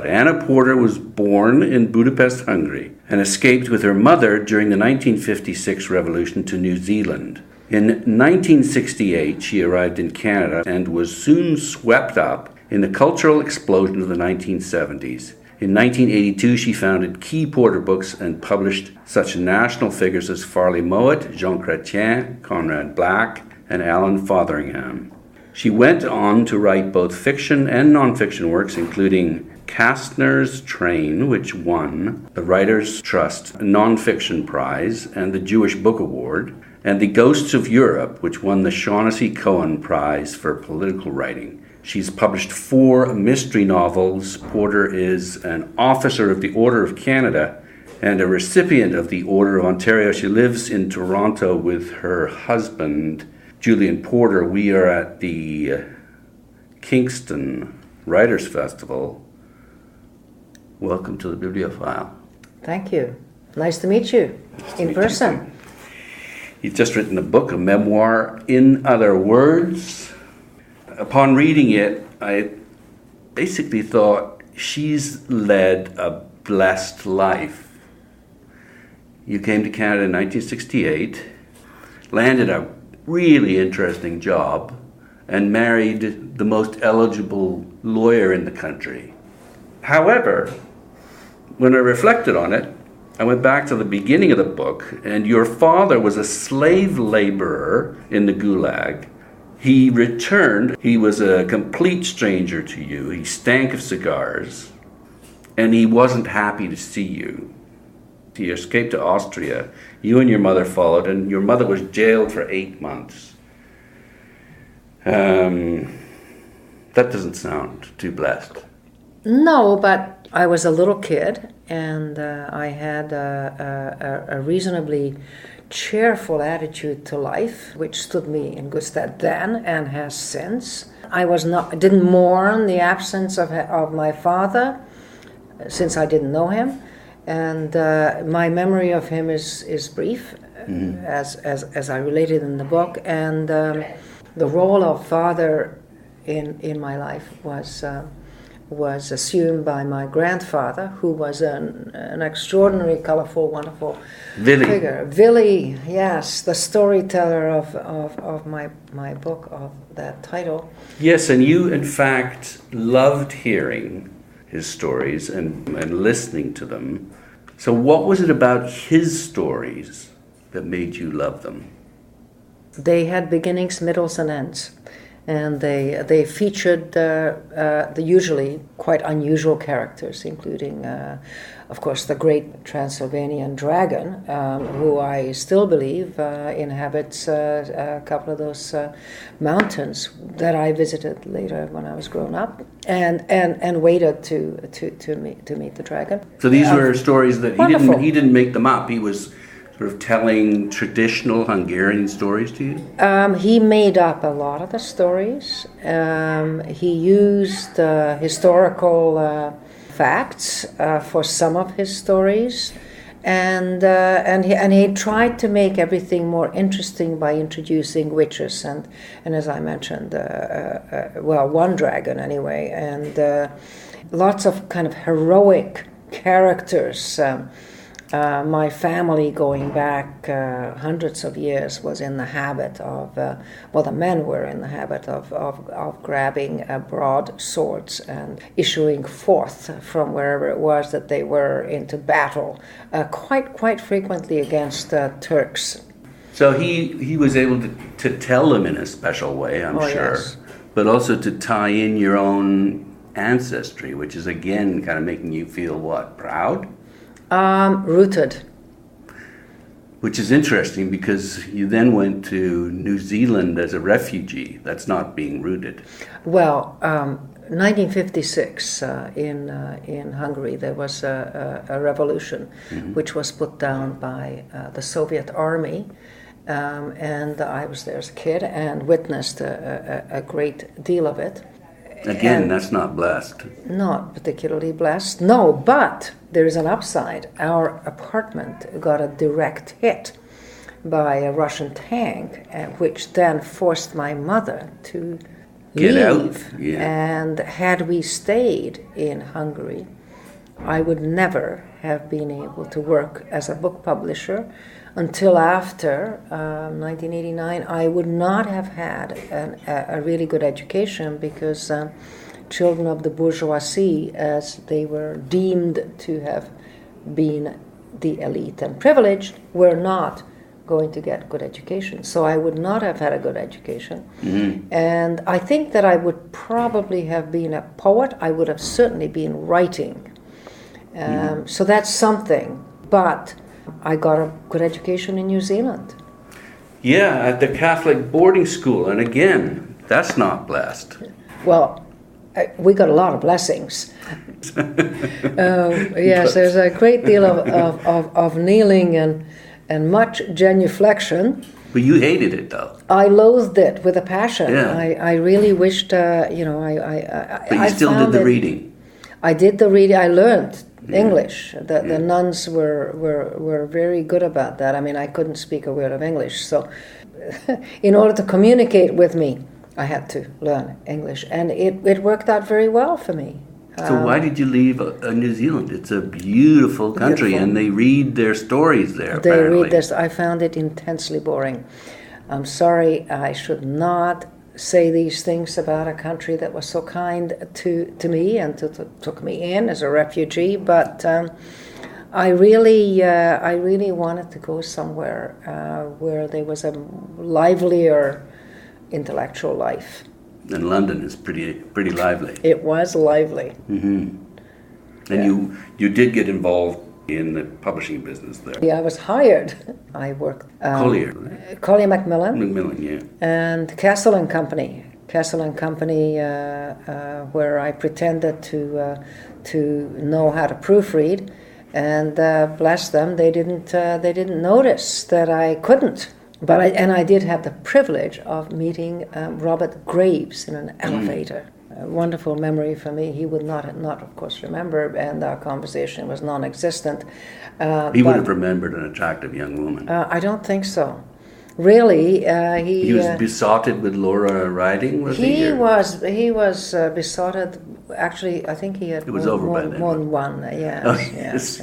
Anna Porter was born in Budapest, Hungary, and escaped with her mother during the 1956 revolution to New Zealand. In 1968, she arrived in Canada and was soon swept up in the cultural explosion of the 1970s. In 1982, she founded Key Porter Books and published such national figures as Farley Mowat, Jean Chrétien, Conrad Black, and Allan Fotheringham. She went on to write both fiction and nonfiction works, including Kasztner's Train, which won the Writers' Trust Nonfiction Prize and the Jewish Book Award, and The Ghosts of Europe, which won the Shaughnessy Cohen Prize for political writing. She's published 4 mystery novels. Porter is an officer of the Order of Canada and a recipient of the Order of Ontario. She lives in Toronto with her husband, Julian Porter. We are at the Kingston Writers Festival. Welcome to the Bibliophile. Thank you. Nice to meet you in person. You've just written a book, a memoir, In Other Words. Upon reading it, I basically thought she's led a blessed life. You came to Canada in 1968, landed a really interesting job, and married the most eligible lawyer in the country. However, when I reflected on it, I went back to the beginning of the book, and your father was a slave laborer in the Gulag. He returned. He was a complete stranger to you. He stank of cigars, and he wasn't happy to see you. He escaped to Austria. You and your mother followed, and your mother was jailed for 8 months. That doesn't sound too blessed. No, but I was a little kid, and I had a reasonably cheerful attitude to life, which stood me in good stead then and has since. I didn't mourn the absence of my father, since I didn't know him, and my memory of him is brief, as I related in the book. And the role of father in my life was assumed by my grandfather, who was an extraordinary, colorful, wonderful figure. Willy, yes, the storyteller of my book, of that title. Yes, and you, in fact, loved hearing his stories and listening to them. So what was it about his stories that made you love them? They had beginnings, middles, and ends. And they featured the usually quite unusual characters, including, of course, the great Transylvanian dragon, who I still believe inhabits a couple of those mountains that I visited later when I was grown up, and waited to meet the dragon. So these were stories that he didn't make them up. He was sort of telling traditional Hungarian stories to you? He made up a lot of the stories. He used historical facts for some of his stories, and he tried to make everything more interesting by introducing witches and as I mentioned, one dragon anyway, and lots of kind of heroic characters. My family, going back hundreds of years, was in the habit of, the men were in the habit of grabbing broadswords and issuing forth from wherever it was that they were into battle, quite frequently against Turks. So he was able to tell them in a special way, I'm sure, yes. But also to tie in your own ancestry, which is again kind of making you feel what, proud? Rooted. Which is interesting because you then went to New Zealand as a refugee. That's not being rooted. Well, 1956 in Hungary there was a revolution, which was put down by the Soviet army, and I was there as a kid and witnessed a great deal of it. Again, and that's not blessed. Not particularly blessed, no, but there is an upside. Our apartment got a direct hit by a Russian tank, which then forced my mother to leave. Yeah. And had we stayed in Hungary, I would never have been able to work as a book publisher until after 1989. I would not have had a really good education because children of the bourgeoisie, as they were deemed to have been the elite and privileged, were not going to get good education. So I would not have had a good education. Mm-hmm. And I think that I would probably have been a poet. I would have certainly been writing. So that's something. But I got a good education in New Zealand. Yeah, at the Catholic boarding school. And again, that's not blessed. Well, we got a lot of blessings. Yes, there's a great deal of kneeling and much genuflection. But you hated it, though. I loathed it with a passion. Yeah. I really wished, But you still did the reading. I did the reading. I learned English. The nuns were very good about that. I mean, I couldn't speak a word of English, so in order to communicate with me, I had to learn English, and it worked out very well for me. So why did you leave New Zealand? It's a beautiful country, and they read their stories there, They apparently. read this. I found it intensely boring. I'm sorry, I should not say these things about a country that was so kind to me and took me in as a refugee, but I really wanted to go somewhere where there was a livelier intellectual life. And London is pretty lively. It was lively. Mm-hmm. And you did get involved in the publishing business there. Yeah, I was hired. I worked Collier Macmillan, yeah. and Castle and Company. Castle and Company, where I pretended to know how to proofread, and bless them, they didn't notice that I couldn't. But I did have the privilege of meeting Robert Graves in an elevator. A wonderful memory for me. He would not of course remember, and our conversation was non-existent. He would have remembered an attractive young woman. I don't think so. Really, he was besotted with Laura riding. He was besotted. Actually, I think he had more than one. Yes.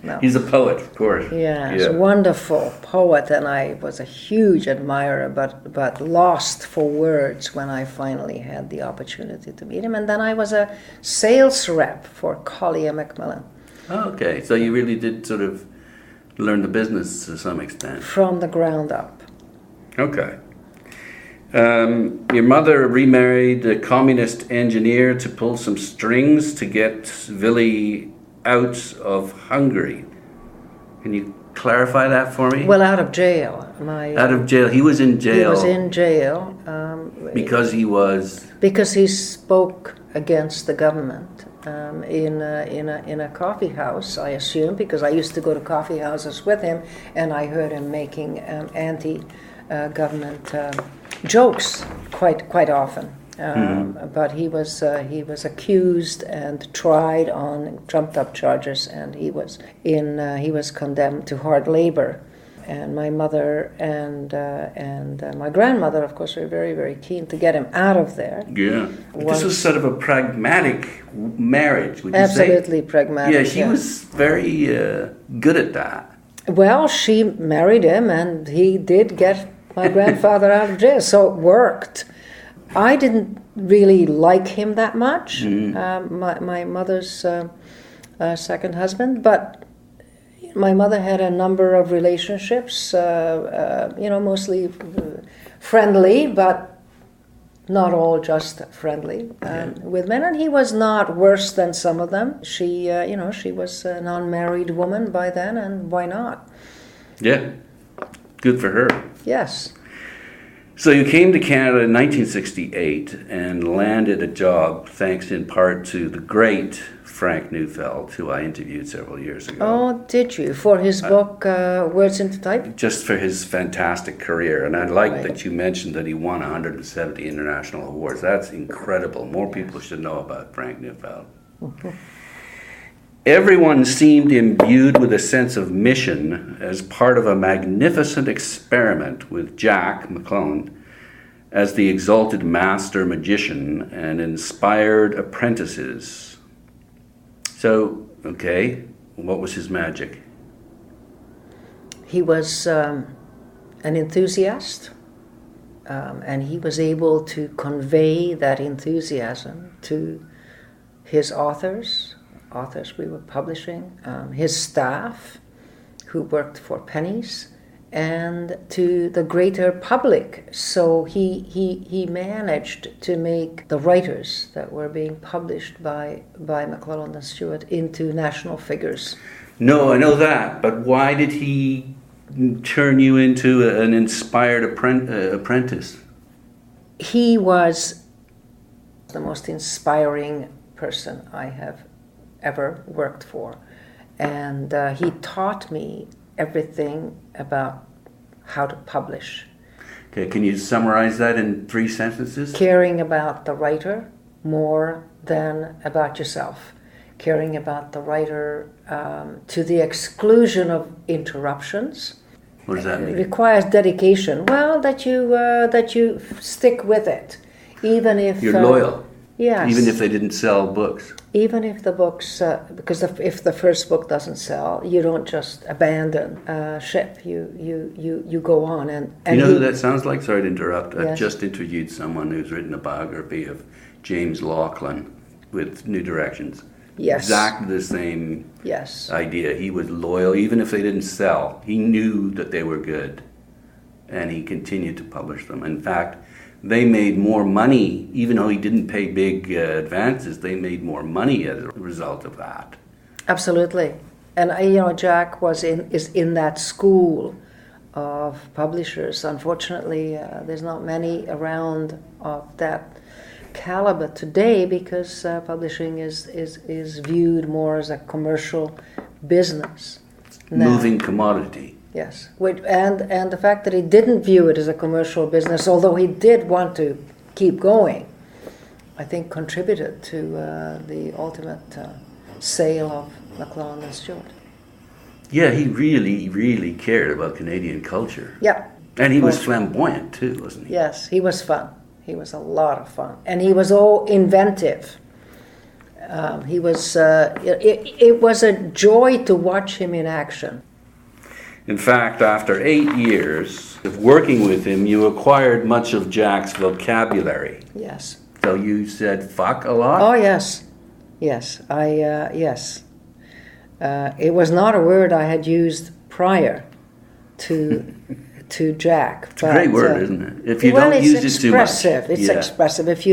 No. He's a poet, of course. Yes, wonderful poet, and I was a huge admirer, but lost for words when I finally had the opportunity to meet him. And then I was a sales rep for Collier Macmillan. Oh, okay, so you really did sort of learn the business to some extent. From the ground up. Okay. Your mother remarried a communist engineer to pull some strings to get Willy out of Hungary. Can you clarify that for me? Well, out of jail. Out of jail. He was in jail. He was in jail. Because he spoke against the government in a coffee house, I assume, because I used to go to coffee houses with him, and I heard him making anti-government jokes quite often. But he was accused and tried on trumped-up charges, and he was condemned to hard labor. And my mother and my grandmother, of course, were very, very keen to get him out of there. Yeah. This was sort of a pragmatic marriage, would you say? Absolutely pragmatic. Yeah, she was very good at that. Well, she married him, and he did get my grandfather out of jail, so it worked. I didn't really like him that much, my mother's second husband, but my mother had a number of relationships, mostly friendly, but not all just friendly with men, and he was not worse than some of them. She was an unmarried woman by then, and why not? Yeah, good for her. Yes. So you came to Canada in 1968 and landed a job thanks in part to the great Frank Neufeld, who I interviewed several years ago. Oh, did you? For his book, Words into Type? Just for his fantastic career. And I like that you mentioned that he won 170 international awards. That's incredible. More people should know about Frank Neufeld. Everyone seemed imbued with a sense of mission as part of a magnificent experiment with Jack McClelland as the exalted master magician and inspired apprentices. So, okay, what was his magic? He was an enthusiast, and he was able to convey that enthusiasm to his authors we were publishing, his staff, who worked for pennies, and to the greater public. So he managed to make the writers that were being published by McClelland and Stewart into national figures. No, I know that, but why did he turn you into an inspired apprentice? He was the most inspiring person I have ever worked for, and he taught me everything about how to publish. Okay, can you summarize that in 3 sentences? Caring about the writer more than about yourself. Caring about the writer to the exclusion of interruptions. What does that mean? It requires dedication. Well, that you stick with it, even if you're loyal. Yes. Even if they didn't sell books. Even if the books, because if the first book doesn't sell, you don't just abandon ship. You go on and you know who that sounds like? Sorry to interrupt. Yes. I've just interviewed someone who's written a biography of James Laughlin with New Directions. Yes. Exactly the same yes. idea. He was loyal, even if they didn't sell. He knew that they were good, and he continued to publish them. In fact, they made more money, even though he didn't pay big advances. They made more money as a result of that. Absolutely, and Jack is in that school of publishers. Unfortunately, there's not many around of that caliber today, because publishing is viewed more as a commercial business now. Moving commodity. Yes, and the fact that he didn't view it as a commercial business, although he did want to keep going, I think contributed to the ultimate sale of McClelland and Stewart. Yeah, he really, really cared about Canadian culture. Yeah. And he was flamboyant too, wasn't he? Yes, he was fun. He was a lot of fun, and he was all inventive. He was. It was a joy to watch him in action. In fact, after 8 years of working with him, you acquired much of Jack's vocabulary. Yes. So you said "fuck" a lot? Oh yes, yes. Yes. It was not a word I had used prior to Jack. It's a great word, isn't it? If you don't use it too much. It's expressive. If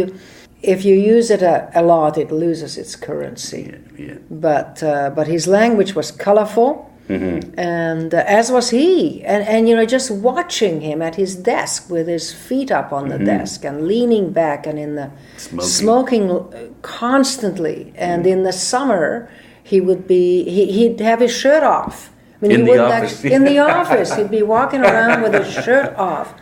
you use it a lot, it loses its currency. Yeah. But his language was colorful. Mm-hmm. And as was he, and just watching him at his desk with his feet up on the desk and leaning back and in the smoking constantly, and in the summer he'd have his shirt off. I mean, in the office. In the office, he'd be walking around with his shirt off.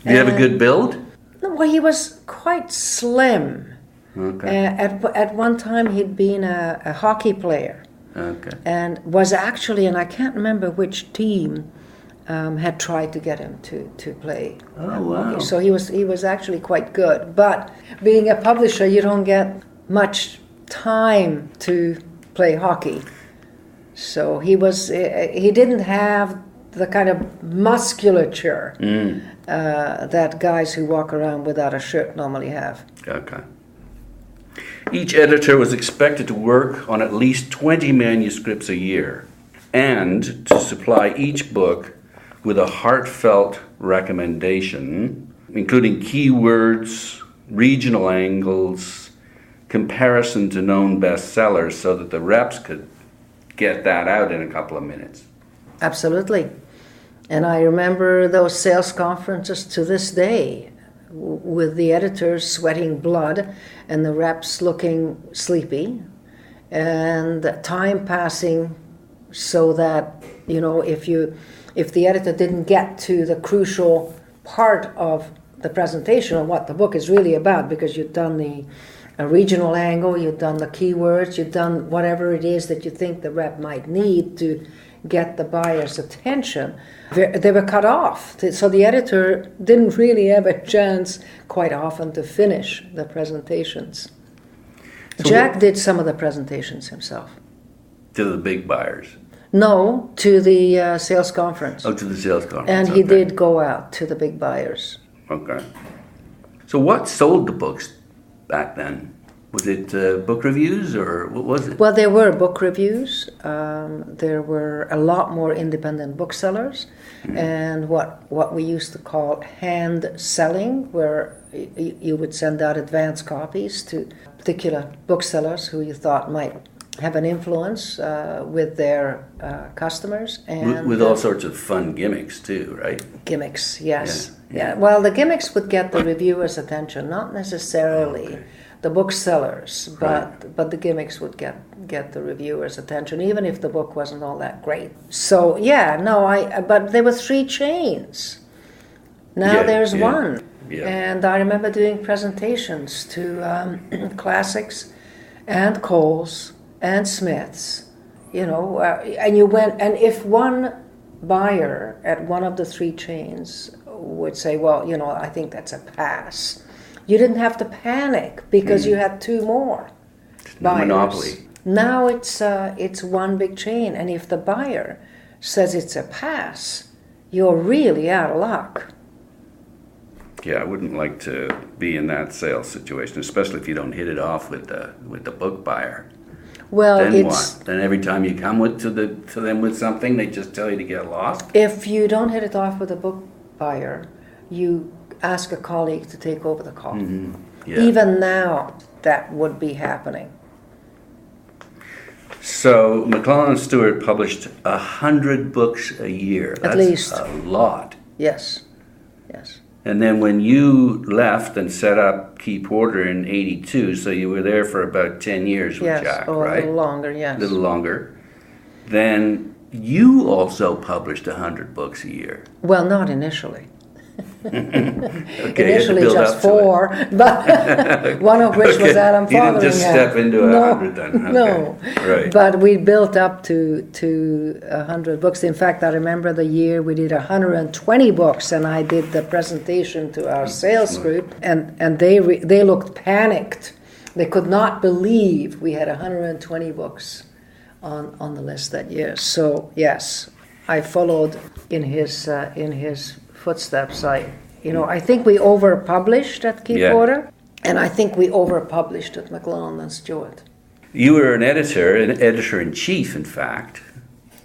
Did he have a good build? Well, he was quite slim. Okay. At one time, he'd been a hockey player. Okay. And was actually, and I can't remember which team had tried to get him to play. Oh, wow. Hockey. So he was actually quite good. But being a publisher, you don't get much time to play hockey. So he didn't have the kind of musculature that guys who walk around without a shirt normally have. Okay. Each editor was expected to work on at least 20 manuscripts a year and to supply each book with a heartfelt recommendation, including keywords, regional angles, comparison to known bestsellers, so that the reps could get that out in a couple of minutes. Absolutely. And I remember those sales conferences to this day, with the editors sweating blood and the reps looking sleepy, and time passing, so that if the editor didn't get to the crucial part of the presentation of what the book is really about, because you've done a regional angle, you'd done the keywords, you'd done whatever it is that you think the rep might need to get the buyer's attention, they were cut off. So the editor didn't really have a chance quite often to finish the presentations. So Jack did some of the presentations himself. To the big buyers? No, to the sales conference. Oh, to the sales conference. And he did go out to the big buyers. Okay. So what sold the books back then? Was it book reviews, or what was it? Well, there were book reviews. There were a lot more independent booksellers, and what we used to call hand selling, where you would send out advance copies to particular booksellers who you thought might have an influence with their customers. And with all sorts of fun gimmicks too, right? Gimmicks, yes. Yeah. Well, the gimmicks would get the reviewers' attention, not necessarily the booksellers, but the gimmicks would get the reviewers' attention, even if the book wasn't all that great. So but there were 3 chains. Now there's one. Yeah. And I remember doing presentations to Classics and Coles and Smiths, and you went, and if one buyer at one of the 3 chains would say, well, I think that's a pass, you didn't have to panic because you had 2 more buyers. Monopoly. Now it's one big chain, and if the buyer says it's a pass, you're really out of luck. Yeah, I wouldn't like to be in that sales situation, especially if you don't hit it off with the book buyer. Well, then what? Then every time you come to them with something, they just tell you to get lost? If you don't hit it off with a book buyer, you ask a colleague to take over the call. Mm-hmm. Yeah. Even now, that would be happening. So McClelland and Stewart published 100 books a year. That's at least a lot. Yes. And then when you left and set up Key Porter in 82, so you were there for about 10 years with Jack, right? A little longer, yes. A little longer. Then you also published 100 books a year. Well, not initially. Okay, initially just 4, but one of which was Allan Fotheringham. You didn't just step into 100 then. Okay. No, right. But we built up to 100 books. In fact, I remember the year we did 120 books, and I did the presentation to our sales group, and they looked panicked. They could not believe we had 120 books on the list that year. So yes, I followed in his footsteps. I think we overpublished at Key Porter, and I think we overpublished at McClelland and Stewart. You were an editor-in-chief, in fact.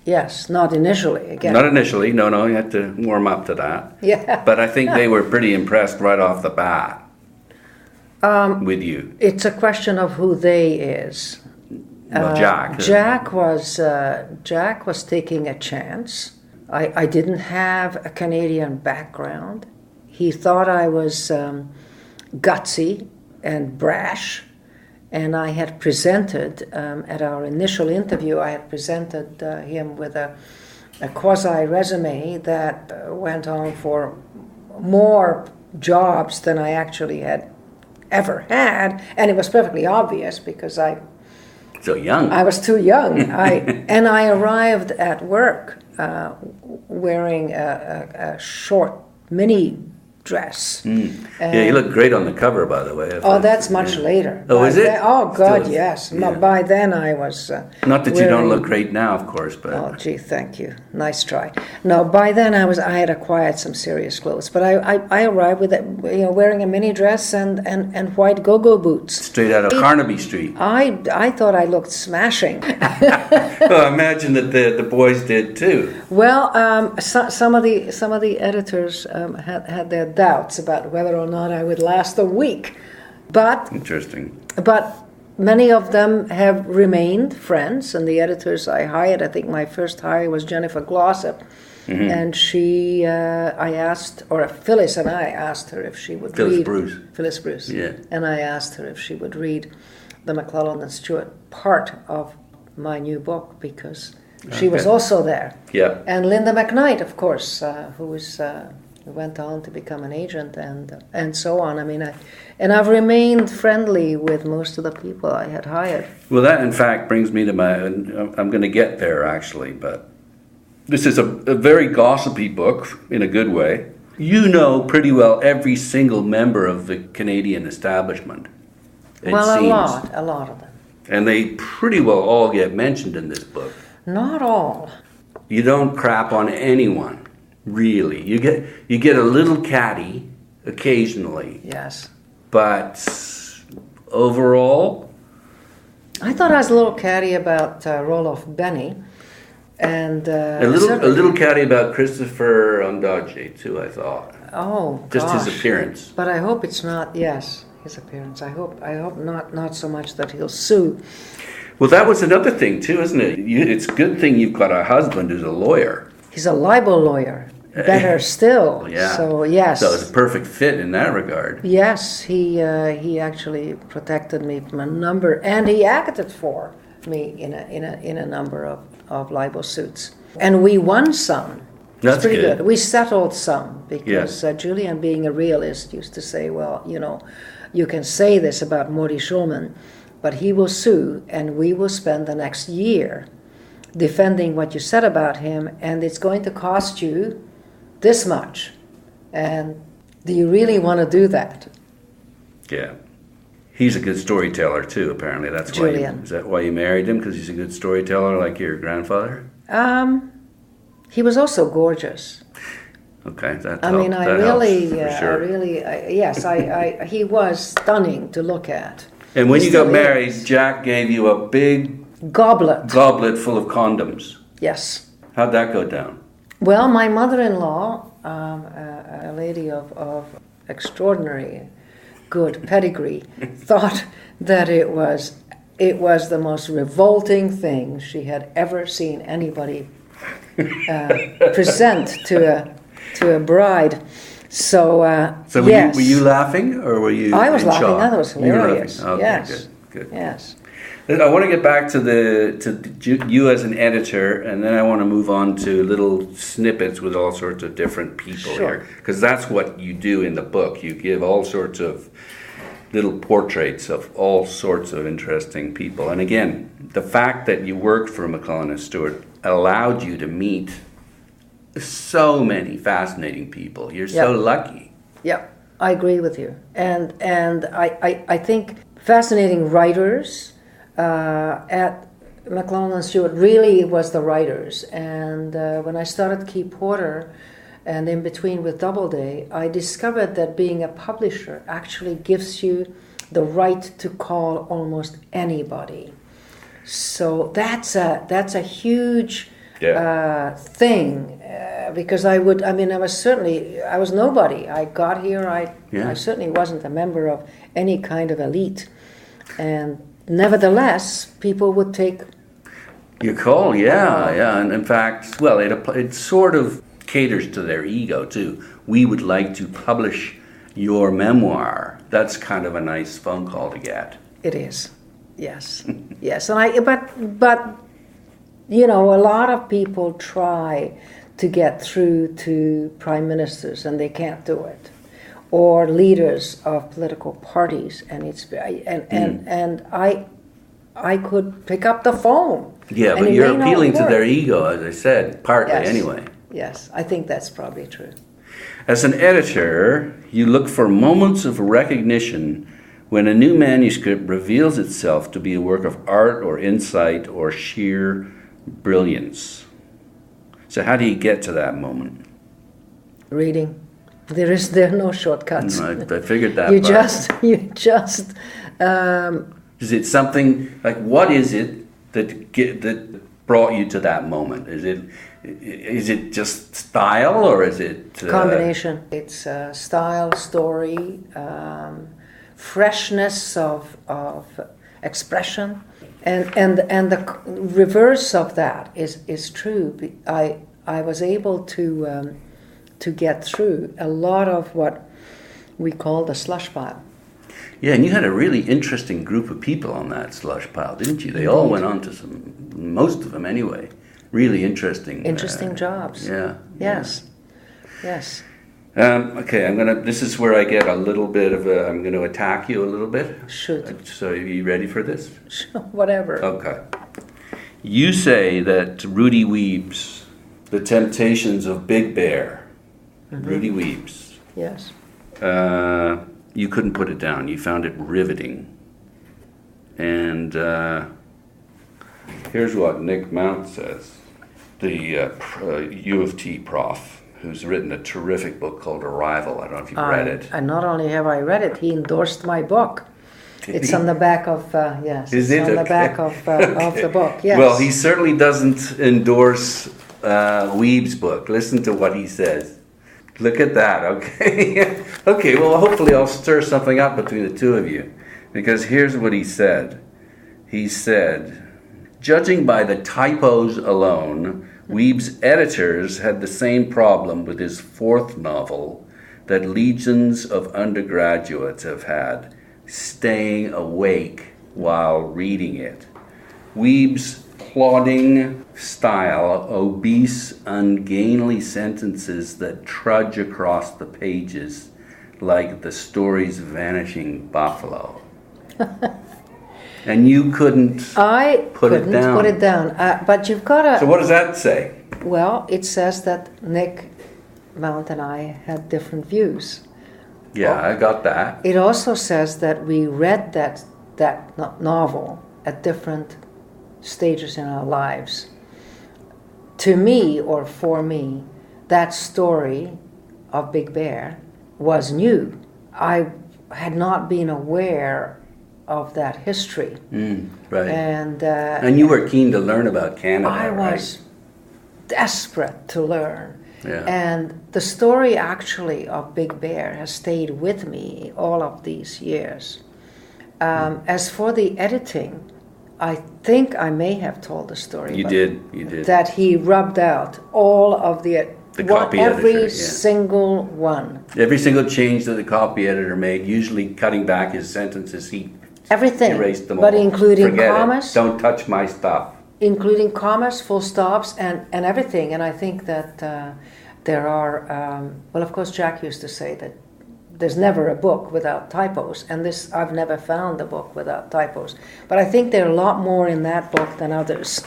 Yes, not initially, again. Not initially, no, you had to warm up to that. Yeah. But I think they were pretty impressed right off the bat with you. It's a question of who they is. Well, Jack. Jack was taking a chance. I didn't have a Canadian background. He thought I was gutsy and brash, and I had presented, at our initial interview, I had presented him with a quasi-resume that went on for more jobs than I actually had ever had, and it was perfectly obvious because so young. I was too young. I arrived at work wearing a short mini dress. Yeah, you look great on the cover, by the way. That's much later. Oh, is it? Oh, God, yes. Yeah. By then I was not that you don't look great now, of course, but... Oh, gee, thank you. Nice try. No, by then I had acquired some serious clothes, but I arrived with wearing a mini dress and white go-go boots. Straight out of Carnaby Street. I thought I looked smashing. Well, I imagine that the boys did too. Well, some of the editors had their doubts about whether or not I would last a week, but interesting. But many of them have remained friends, and the editors I hired, I think my first hire was Jennifer Glossop, and Phyllis and I asked her if she would read Phyllis Bruce, yeah, and I asked her if she would read the McClelland and Stewart part of my new book because she was also there. Yeah, and Linda McKnight, of course, who went on to become an agent and so on. I mean, I've remained friendly with most of the people I had hired. Well, that in fact brings me to I'm going to get there actually, but this is a very gossipy book in a good way. You know pretty well every single member of the Canadian establishment. It seems. A lot of them. And they pretty well all get mentioned in this book. Not all. You don't crap on anyone, really. You get a little catty occasionally. Yes. But overall, I thought I was a little catty about Roloff Benny, and a little catty about Christopher Ondaatje too. I thought. Oh, just gosh. his appearance. But I hope it's not. Yes, his appearance. I hope not so much that he'll sue. Well, that was another thing too, isn't it? It's a good thing you've got a husband who's a lawyer. He's a libel lawyer. Better still. Yeah. So yes. So it's a perfect fit in that regard. Yes, he actually protected me from a number, and he acted for me in a number of libel suits, and we won some. That's pretty good. We settled some because Yes. Julian, being a realist, used to say, well, you can say this about Maury Schulman, but he will sue, and we will spend the next year defending what you said about him, and it's going to cost you this much. And do you really want to do that? Yeah. He's a good storyteller too, apparently. That's Julian. Is that why you married him? Because he's a good storyteller like your grandfather? He was also gorgeous. Okay, that I mean, helps for sure. He was stunning to look at. And when He you got still married, is. Jack gave you a big Goblet. goblet full of condoms. Yes. How'd that go down? Well, my mother-in-law, a lady of extraordinary good pedigree, thought that it was the most revolting thing she had ever seen anybody present to a bride. So yes. Were you laughing or were you? I was in laughing. shock? I thought it was hilarious. You were laughing. Okay, Yes. good. Yes. I want to get back to you as an editor, and then I want to move on to little snippets with all sorts of different people Sure. here, because that's what you do in the book. You give all sorts of little portraits of all sorts of interesting people. And again, the fact that you worked for McClelland and Stewart allowed you to meet so many fascinating people. You're so lucky. Yep, I agree with you. And I think fascinating writers at McClelland and Stewart really was the writers. And when I started Key Porter, and in between with Doubleday, I discovered that being a publisher actually gives you the right to call almost anybody. So that's a huge thing, because I was nobody. I got here, I certainly wasn't a member of any kind of elite. And nevertheless, people would take your call, and in fact, well, it sort of caters to their ego too. We would like to publish your memoir. That's kind of a nice phone call to get. It is, yes, yes. And but a lot of people try to get through to prime ministers and they can't do it, or leaders of political parties, and I could pick up the phone. Yeah, but you're appealing to their ego, as I said, partly anyway. Yes, I think that's probably true. As an editor, you look for moments of recognition when a new manuscript reveals itself to be a work of art or insight or sheer brilliance. So how do you get to that moment? Reading. There are no shortcuts. I figured that. You just. Is it something like, what is it that brought you to that moment? Is it just style, or is it combination? It's style, story, freshness of expression, and the reverse of that is true. I was able to get through a lot of what we call the slush pile. Yeah, and you had a really interesting group of people on that slush pile, didn't you? They all went on to most of them anyway, really interesting jobs. Yeah. Yes. Yes. Okay, this is where I get a little bit of I'm going to attack you a little bit. Shoot. So are you ready for this? Whatever. Okay. You say that Rudy Weeb's The Temptations of Big Bear, Rudy Weeb's. Yes. You couldn't put it down. You found it riveting. And here's what Nick Mount says, the U of T prof, who's written a terrific book called Arrival. I don't know if you've read it. And not only have I read it, he endorsed my book. It's on the back of, yes. Is it? On the back of the book, yes. Well, he certainly doesn't endorse Weeb's book. Listen to what he says. Look at that, okay? Okay, well, hopefully I'll stir something up between the two of you. Because here's what he said. He said, judging by the typos alone, Weeb's editors had the same problem with his fourth novel that legions of undergraduates have had, staying awake while reading it. Weeb's plodding style, obese, ungainly sentences that trudge across the pages like the story's vanishing buffalo. And you couldn't put it down. But you've got to... So what does that say? Well, it says that Nick Mount and I had different views. Yeah, I got that. It also says that we read that novel at different stages in our lives. To me, or for me, that story of Big Bear was new. I had not been aware of that history. Right. And you were keen to learn about Canada, I right? was desperate to learn. Yeah. And the story actually of Big Bear has stayed with me all of these years. As for the editing, I think I may have told the story. You did. That he rubbed out all of the copy every editor, single one. Every single change that the copy editor made, usually cutting back his sentences, he erased them all. But including Forget commas. It. Don't touch my stuff. Including commas, full stops, and everything. And I think that there are, well, of course, Jack used to say that there's never a book without typos, and this, I've never found a book without typos. But I think there are a lot more in that book than others.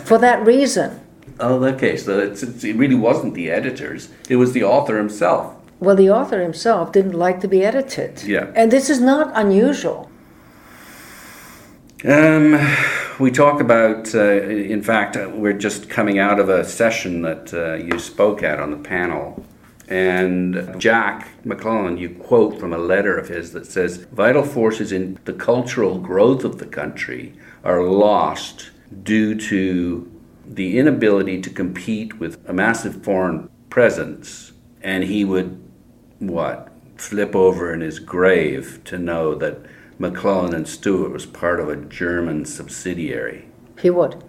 For that reason. Oh, okay, so it really wasn't the editors, it was the author himself. Well, the author himself didn't like to be edited. Yeah. And this is not unusual. We talk about, in fact, we're just coming out of a session that you spoke at on the panel. And Jack McClelland, you quote from a letter of his that says, vital forces in the cultural growth of the country are lost due to the inability to compete with a massive foreign presence. And he would, flip over in his grave to know that McClelland and Stewart was part of a German subsidiary. He would.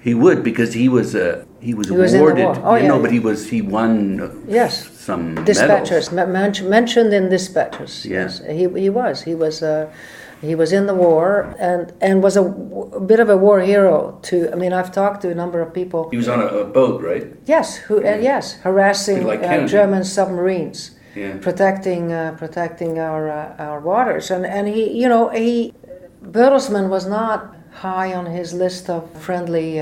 He would, because he was awarded. But he won some dispatches medals. Mentioned in dispatches. Yeah. Yes, he was in the war and was a bit of a war hero too. I mean, I've talked to a number of people. He was on a boat, right? Yes, harassing German submarines, protecting our waters, and he Bertelsmann was not high on his list of friendly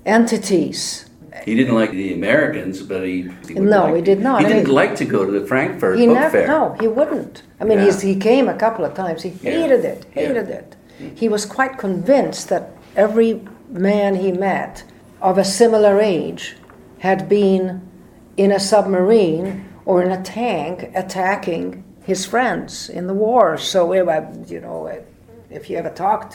entities. He didn't like the Americans, but he did not. He didn't like to go to the Frankfurt Book Fair. No, he wouldn't. I mean, he came a couple of times. He hated it. He was quite convinced that every man he met of a similar age had been in a submarine or in a tank attacking his friends in the war. So, if you ever talked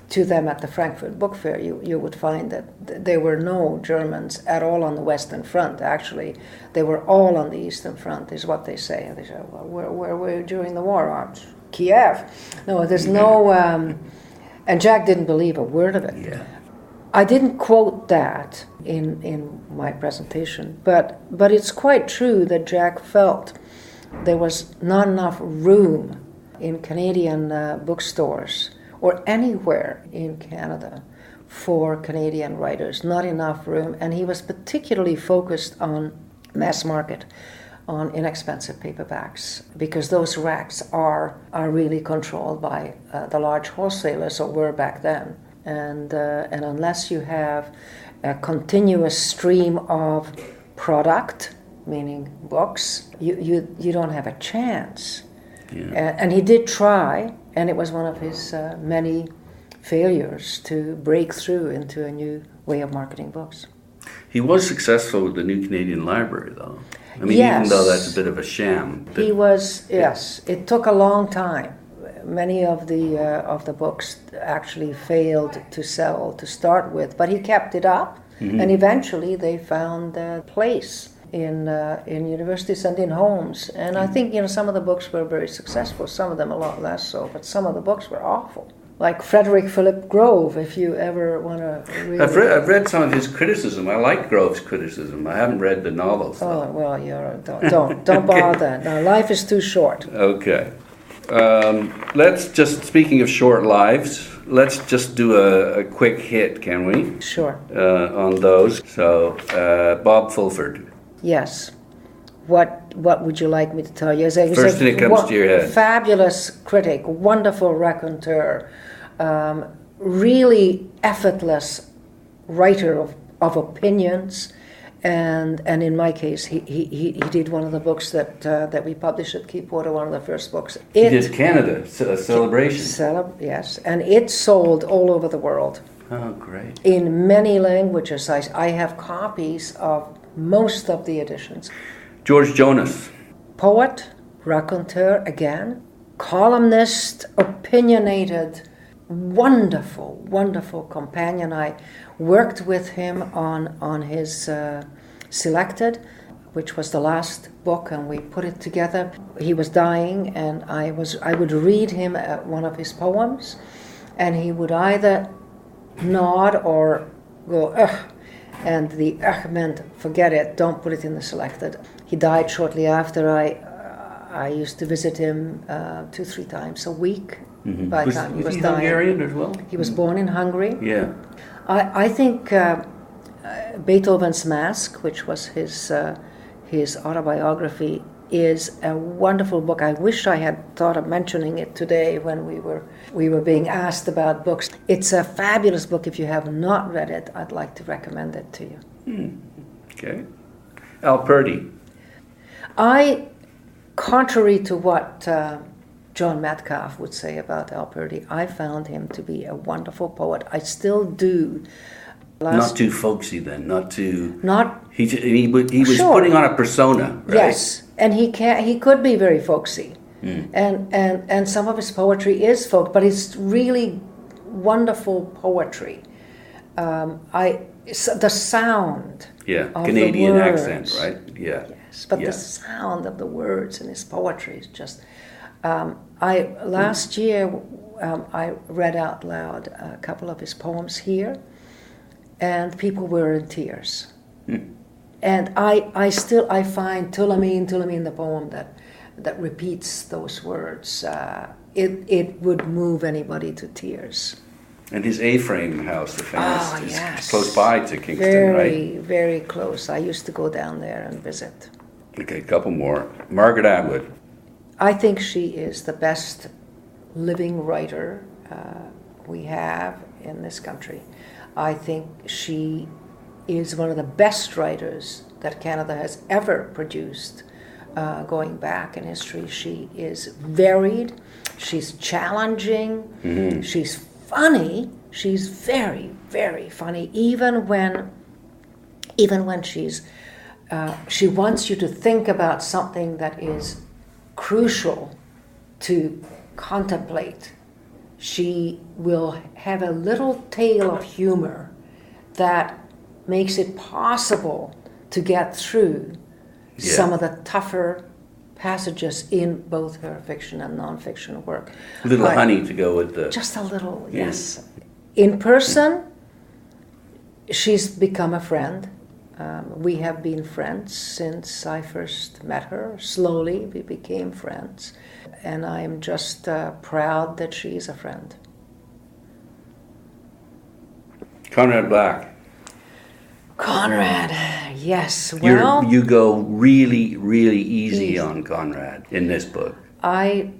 to them at the Frankfurt Book Fair, you would find that there were no Germans at all on the Western Front. Actually, they were all on the Eastern Front, is what they say. And they say, well, where were you during the war? Kiev. No, there's no... and Jack didn't believe a word of it. Yeah. I didn't quote that in my presentation, but it's quite true that Jack felt there was not enough room in Canadian bookstores or anywhere in Canada for Canadian writers, not enough room. And he was particularly focused on mass market on inexpensive paperbacks, because those racks are really controlled by the large wholesalers, or were back then. And unless you have a continuous stream of product, meaning books, you don't have a chance. Yeah. And he did try, and it was one of his many failures to break through into a new way of marketing books. He was successful with the New Canadian Library, though. I mean, yes. Even though that's a bit of a sham. He was, yes. It took a long time. Many of the books actually failed to sell to start with, but he kept it up, and eventually they found a place in universities and in homes. And I think some of the books were very successful. Some of them a lot less so, but some of the books were awful. Like Frederick Philip Grove, if you ever want to read. I've read some of his criticism. I like Grove's criticism. I haven't read the novels. Oh well, don't bother. No, life is too short. Okay, let's just, speaking of short lives, let's just do a quick hit, can we? Sure. On those. So, Bob Fulford. Yes. What would you like me to tell you? First thing that comes to your head. Fabulous critic, wonderful raconteur, really effortless writer of opinions, and in my case, he did one of the books that we published at Keyporter, one of the first books. He did Canada, a celebration. Yes, and it sold all over the world. Oh, great. In many languages. I have copies of most of the editions. George Jonas. Poet, raconteur again, columnist, opinionated, wonderful companion. I worked with him on his Selected, which was the last book, and we put it together. He was dying, and I would read him one of his poems, and he would either nod or go, ugh. And the meant, forget it, don't put it in the Selected. He died shortly after. I used to visit him 2-3 times a week. By the time he was dying. Hungarian as well? He was born in Hungary. Yeah. I think Beethoven's Mask, which was his autobiography, is a wonderful book. I wish I had thought of mentioning it today when we were being asked about books. It's a fabulous book. If you have not read it, I'd like to recommend it to you. Okay. Al Purdy. Contrary to what John Metcalf would say about Al Purdy, I found him to be a wonderful poet. I still do. Not too folksy then, not too... Not... He was sure. Putting on a persona, right? Yes, and he could be very folksy. And some of his poetry is folk, but it's really wonderful poetry. The sound of Canadian the words, accent, right? Yeah. Yes, but the sound of the words in his poetry is just... Last year, I read out loud a couple of his poems here, and people were in tears. And I find Tulameen, the poem that repeats those words, it would move anybody to tears. And his A-frame house, the famous, is close by to Kingston, very, right? very close. I used to go down there and visit. Okay, a couple more. Margaret Atwood. I think she is the best living writer we have in this country. I think she is one of the best writers that Canada has ever produced, going back in history. She is varied, she's challenging, she's funny, she's very, very funny, even when she wants you to think about something that is crucial to contemplate. She will have a little tale of humor that makes it possible to get through some of the tougher passages in both her fiction and nonfiction work. A little honey to go with the... Just a little, yes. In person, she's become a friend. We have been friends since I first met her. Slowly, we became friends. And I'm just proud that she's a friend. Conrad, Yes, well... You go really, really easy on Conrad in this book. I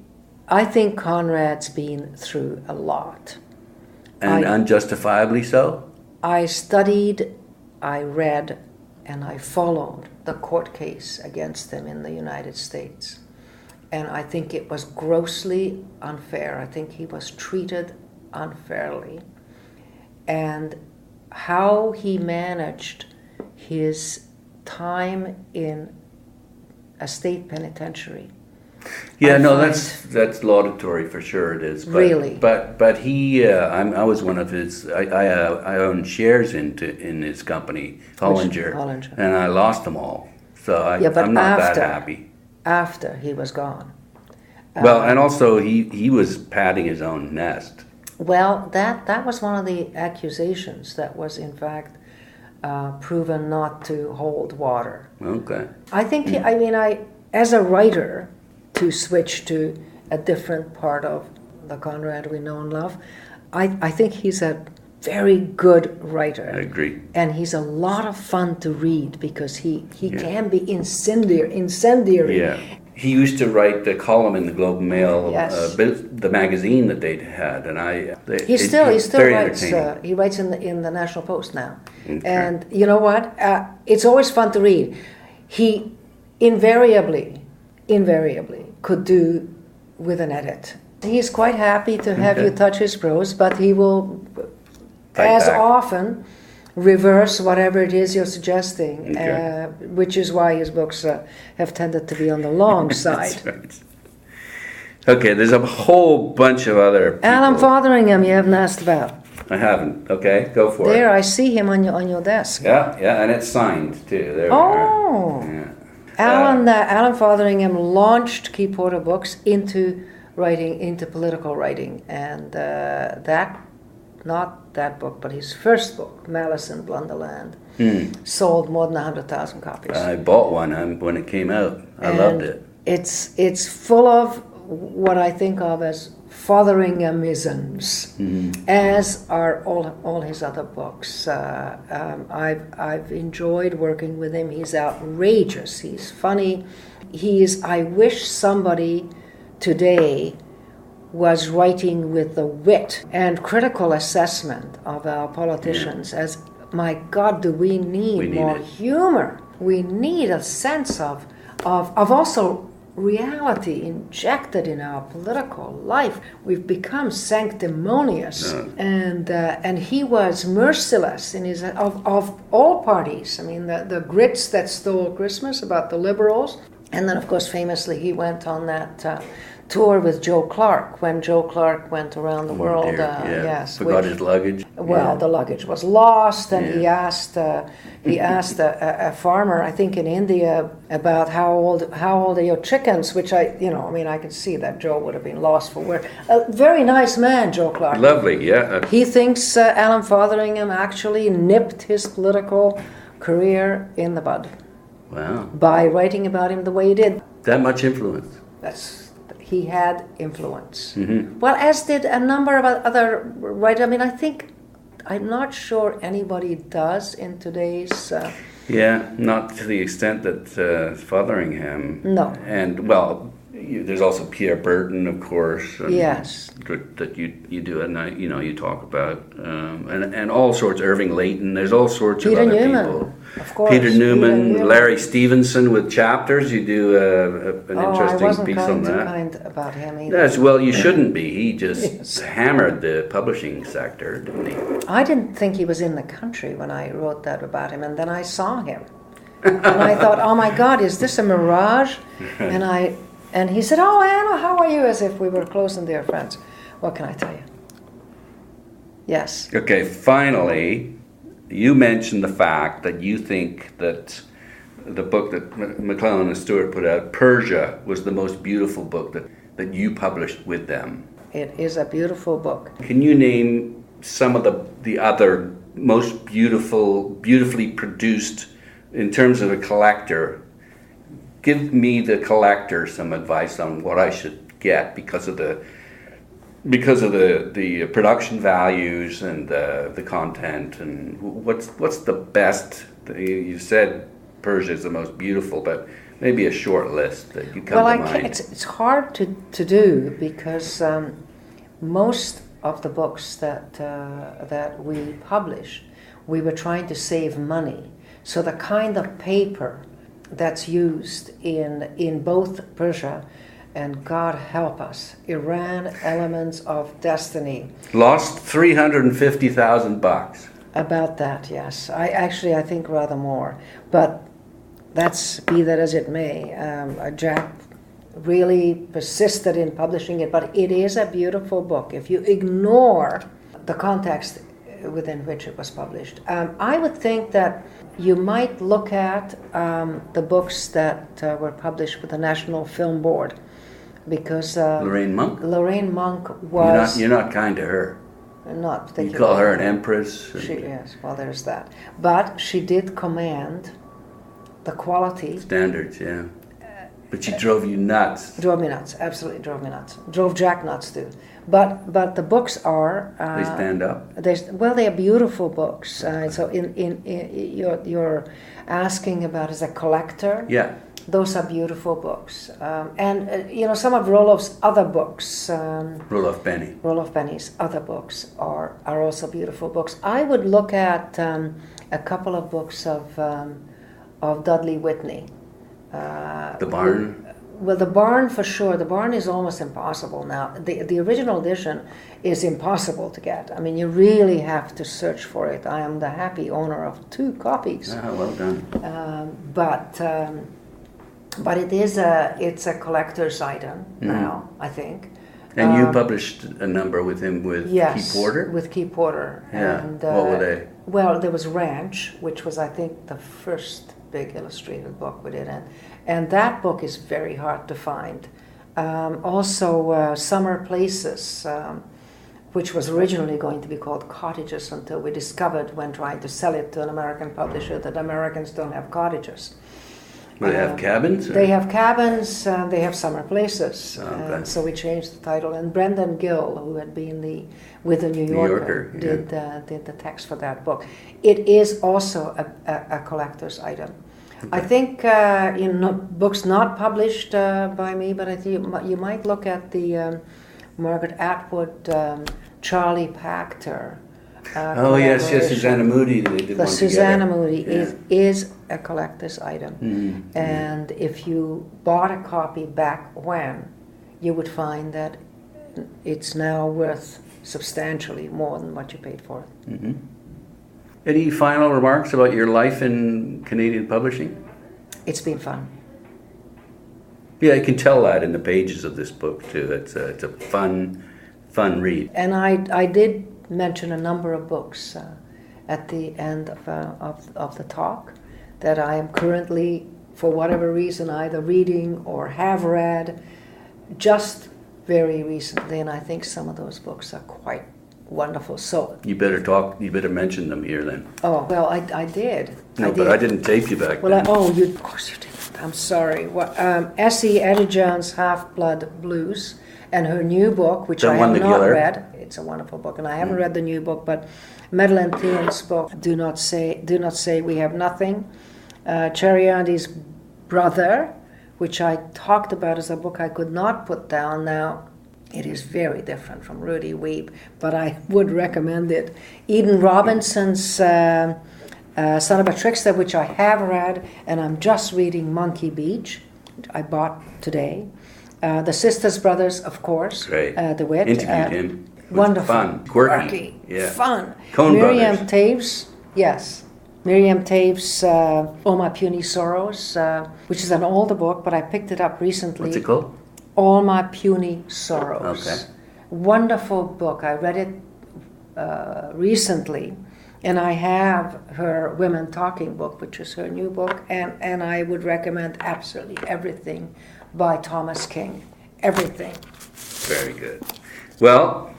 think Conrad's been through a lot. And unjustifiably so? I studied, I read, and I followed the court case against him in the United States. And I think it was grossly unfair. I think he was treated unfairly. And how he managed his time in a state penitentiary. Yeah, no, that's laudatory for sure. It is. But, really. But he, I was one of his. I own shares in his company, Hollinger, and I lost them all. So I'm not that happy. After he was gone. Well, and also he was padding his own nest. Well, that was one of the accusations that was in fact proven not to hold water. Okay. I think as a writer, to switch to a different part of the Conrad we know and love, I think he's a very good writer. I agree. And he's a lot of fun to read because he can be incendiary. Yeah. He used to write the column in the Globe and Mail, the magazine that they'd had, and he still writes. He writes in the National Post now, okay. And you know what? It's always fun to read. He invariably could do with an edit. He's quite happy to have you touch his prose, but he will, often, reverse whatever it is you're suggesting, which is why his books have tended to be on the long side. That's right. Okay, there's a whole bunch of other people. Allan Fotheringham you haven't asked about. I haven't. Okay, go for it. There, I see him on your desk. Yeah, and it's signed too. There we are. Yeah. Allan Fotheringham launched Key Porter Books into political writing, and not that book, but his first book, Malice in Blunderland, sold more than 100,000 copies. I bought one when it came out. I loved it. It's full of what I think of as Fotheringhamisms, as are all his other books. I've enjoyed working with him. He's outrageous. He's funny. I wish somebody today was writing with the wit and critical assessment of our politicians. As my God, do we need more humor? We need a sense of also reality injected in our political life. We've become sanctimonious, and he was merciless in his of all parties. I mean, the Grits that stole Christmas about the liberals, and then of course famously he went on that tour with Joe Clark when Joe Clark went around the world. Yes, forgot his luggage. Well, the luggage was lost, and he asked a farmer, I think in India, about how old are your chickens? Which I can see that Joe would have been lost for words. A very nice man, Joe Clark. Lovely, yeah. He thinks Allan Fotheringham actually nipped his political career in the bud. Wow. By writing about him the way he did. That much influence. He had influence. Mm-hmm. Well, as did a number of other writers. I mean, I'm not sure anybody does in today's... not to the extent that Fotheringham... No. And, well, there's also Pierre Berton, of course. Yes. That you do at night, you talk about. And all sorts, Irving Layton, there's all sorts Peter of other Newman. people. Of course. Peter Newman, Larry Stevenson with chapters. You do an interesting piece on that. I wasn't kind about him either. Yes, well, you shouldn't be. He just hammered the publishing sector, didn't he? I didn't think he was in the country when I wrote that about him, and then I saw him. And I thought, oh my God, is this a mirage? And he said, oh, Anna, how are you? As if we were close and dear friends. What can I tell you? Yes. Okay, finally, you mentioned the fact that you think that the book that McClelland and Stewart put out, Persia, was the most beautiful book that you published with them. It is a beautiful book. Can you name some of the other most beautifully produced, in terms of a collector? Give me, the collector, some advice on what I should get because of the production values and the content, and what's the best. You said Persia is the most beautiful, but maybe a short list that you come to mind. It's hard to do because most of the books that we publish, we were trying to save money. So the kind of paper that's used in both Persia and, God help us, Iran, Elements of Destiny. Lost $350,000. About that, yes. I think rather more. But that's, be that as it may, Jack really persisted in publishing it, but it is a beautiful book if you ignore the context within which it was published. I would think that you might look at the books that were published with the National Film Board, because Lorraine Monk? Lorraine Monk was... You're not kind to her. Not particularly. You call her an empress? Yes, well, there's that. But she did command the quality... Standards, yeah. But she drove you nuts. Drove me nuts, absolutely drove me nuts. Drove Jack nuts too. But the books are... they stand up? They are beautiful books. So you're asking about as a collector. Yeah. Those are beautiful books. And some of Roloff's other books... Roloff Benny. Roloff Benny's other books are also beautiful books. I would look at a couple of books of Dudley Whitney. The Barn? Well, The Barn for sure. The Barn is almost impossible now. The original edition is impossible to get. I mean, you really have to search for it. I am the happy owner of 2 copies. Well done. But it's a collector's item now, I think. And you published a number with him with Key Porter? With Key Porter. Yeah. And, what were they? Well, there was Ranch, which was, I think, the first big illustrated book we did, and that book is very hard to find. Also, Summer Places, which was originally going to be called Cottages until we discovered when trying to sell it to an American publisher that Americans don't have cottages. They have cabins? Or? They have cabins, they have summer places. Okay. And so we changed the title. And Brendan Gill, who had been with the New Yorker did the text for that book. It is also a collector's item. Okay. I think books not published by me, but I think you might look at the Margaret Atwood, Charlie Pachter. Yes, Susanna Moody. They did the one Susanna together. Moody is a collector's item. Mm-hmm. And if you bought a copy back when, you would find that it's now worth substantially more than what you paid for it. Mm-hmm. Any final remarks about your life in Canadian publishing? It's been fun. Yeah, you can tell that in the pages of this book too. It's a fun read. And I did mention a number of books at the end of the talk that I am currently, for whatever reason, either reading or have read just very recently, and I think some of those books are quite wonderful. So you better mention them here then. Oh, well, I did. But I didn't tape you back then. Of course you didn't. I'm sorry. Essie Edijan's Half-Blood Blues and her new book, which I have not read. It's a wonderful book, and I haven't read the new book, but Madeleine Theon's book, Do Not Say We Have Nothing. Cherry Andy's Brother, which I talked about as a book I could not put down. Now, it is very different from Rudy Weep, but I would recommend it. Eden Robinson's Son of a Trickster, which I have read, and I'm just reading Monkey Beach, which I bought today. The Sisters Brothers, of course. Great. DeWitt. Interviewed him. Wonderful. Fun. Quirky. Yeah. Fun. Coen Miriam Brothers. Taves. Yes. Miriam Taves' All My Puny Sorrows, which is an older book, but I picked it up recently. What's it called? All My Puny Sorrows. Okay. Wonderful book. I read it recently, and I have her Women Talking book, which is her new book, and I would recommend absolutely everything by Thomas King. Everything. Very good. Well,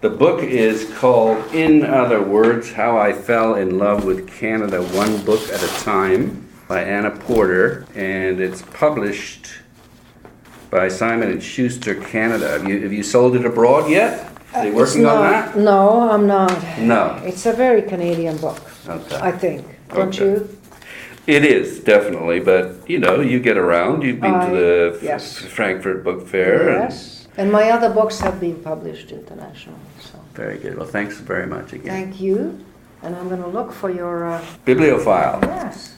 the book is called, In Other Words, How I Fell in Love with Canada One Book at a Time by Anna Porter, and it's published by Simon and Schuster Canada. Have you sold it abroad yet? Are you working on that? No, I'm not. No. It's a very Canadian book, Okay. I think. Don't you? It is, definitely, but you know, you get around. You've been to the yes. Frankfurt Book Fair. Yes, and my other books have been published internationally. So. Very good. Well, thanks very much again. Thank you, and I'm going to look for your... Bibliophile. Yes.